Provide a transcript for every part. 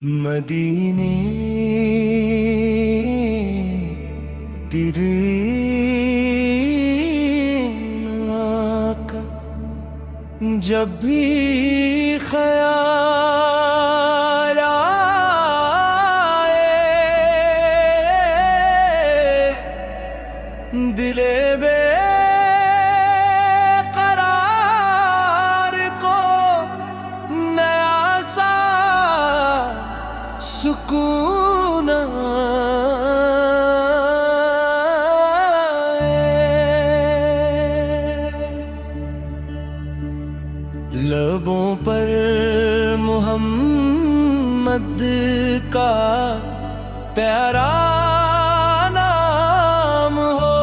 मदीने तेरे आका जब भी ख्याल आए दिले बेकरार को नया सा सुकून लबों पर मोहम्मद का प्यारा नाम हो।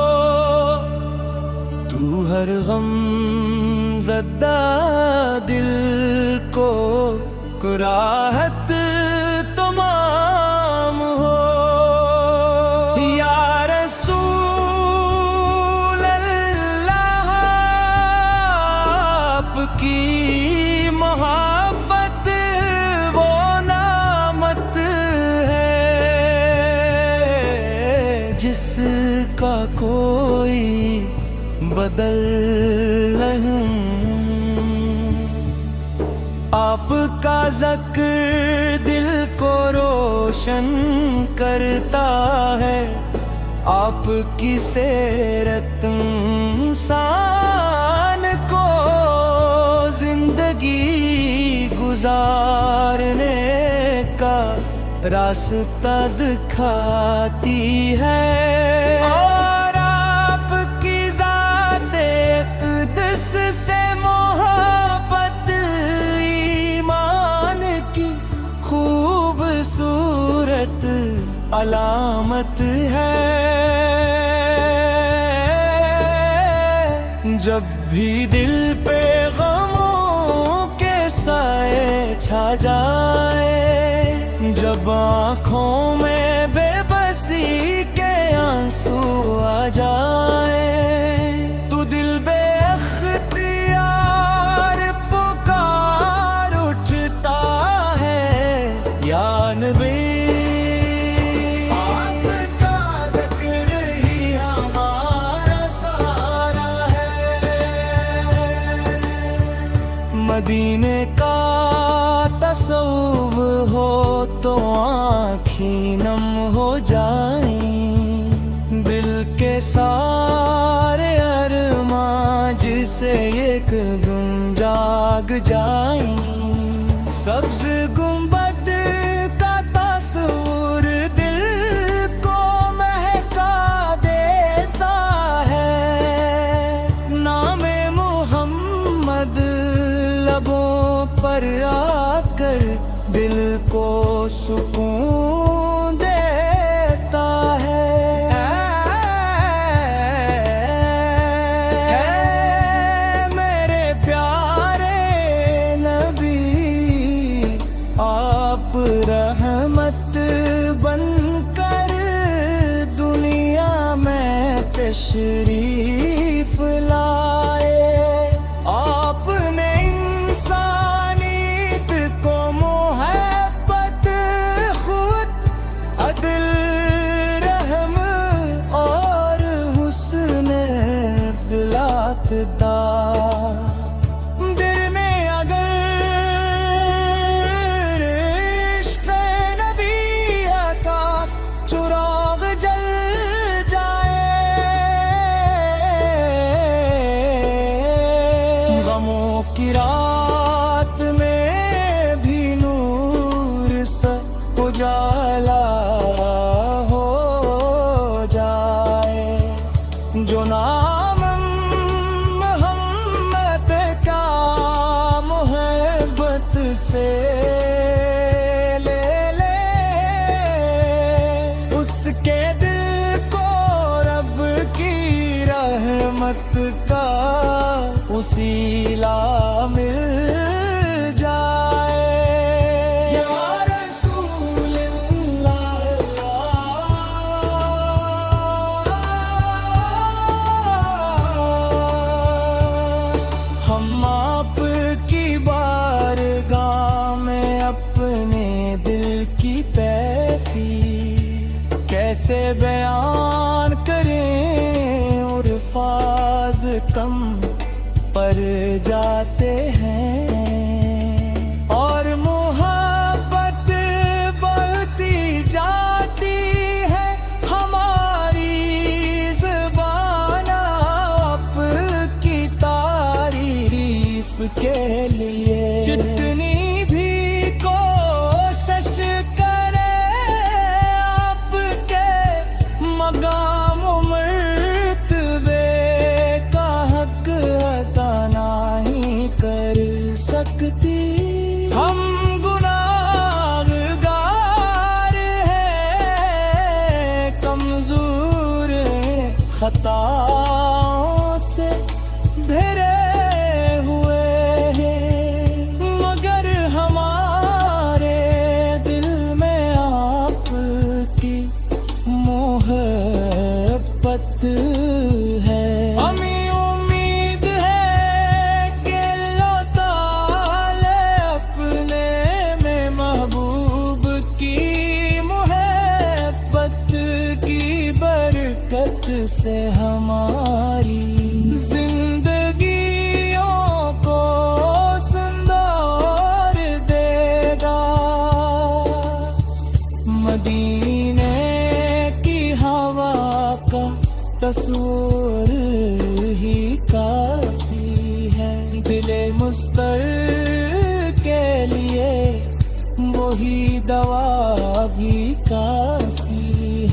तू हर गम ज़दा दिल को कुराहत तमाम हो। या रसूल अल्लाह आपकी मोहब्बत वो नामत है जिसका कोई बदल नहीं। आपका ज़िक्र दिल को रोशन करता है। आपकी सीरत इंसान को जिंदगी गुजारने का रास्ता दिखाती है। और आपकी ज़ात अक़दस से मोहब्बत ईमान की खूबसूरत अलामत है। जब भी दिल पे गमों के साए छा जाए, जब आँखों में बेबसी के आंसू आ जाए, तो दिल बेख्तियार पुकार उठता है या नबी। मदीने का तसव्वुर हो तो आँखें नम हो जाएं। दिल के सारे अरमां जिसे एक धुन जाग जाएं। सब्ज़ गुंबद का तस्वीर दिल को महका देता है। नामे मोहम्मद लबों पर आकर दिल को सुकून देता है। मेरे प्यारे नबी आप रहमत बनकर दुनिया में तशरीफ लाए। आपने दिल में अगर इश्क़ नबी का चिराग जल जाए, गमों की रात में भी नूर सा उजाला हो जाए। जो नाम से ले ले उसके दिल को रब की रहमत का उसीला मिल जाए। या रसूल अल्लाह हम आपकी बारगाह में अपने दिल कैसे बयान करें, उल्फाज कम पर जाते हैं और मोहब्बत बढ़ती जाती है। हमारी ज़बान आपकी तारीफ के लिए जितनी भी कोशिश करे, आपके मकाम मर्तबे का हक अदा नहीं कर सकती। हम गुनाहगार हैं, कमजोर हैं, खताओं से भरे हुए हैं, मगर हमारे दिल में आपकी मोहब्बत है। हमें उम्मीद है कि अल्लाह ताला अपने में महबूब की मोहब्बत की बरकत से हमारी जिंदगियों को सुंदर देगा। मदीने की हवा का तस्वीर ही काफी है, दिले मुस्तर के लिए वही दवा भी काफी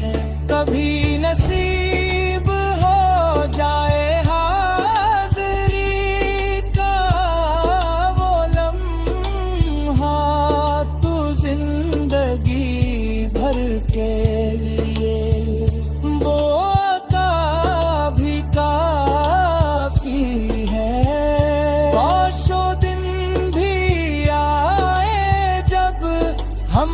है। कभी नसीब हो जाए हाज़िरी का वो लम्हा, तू जिंदगी भर के लिए वो आका भी काफी है। काशो दिन भी आए जब हम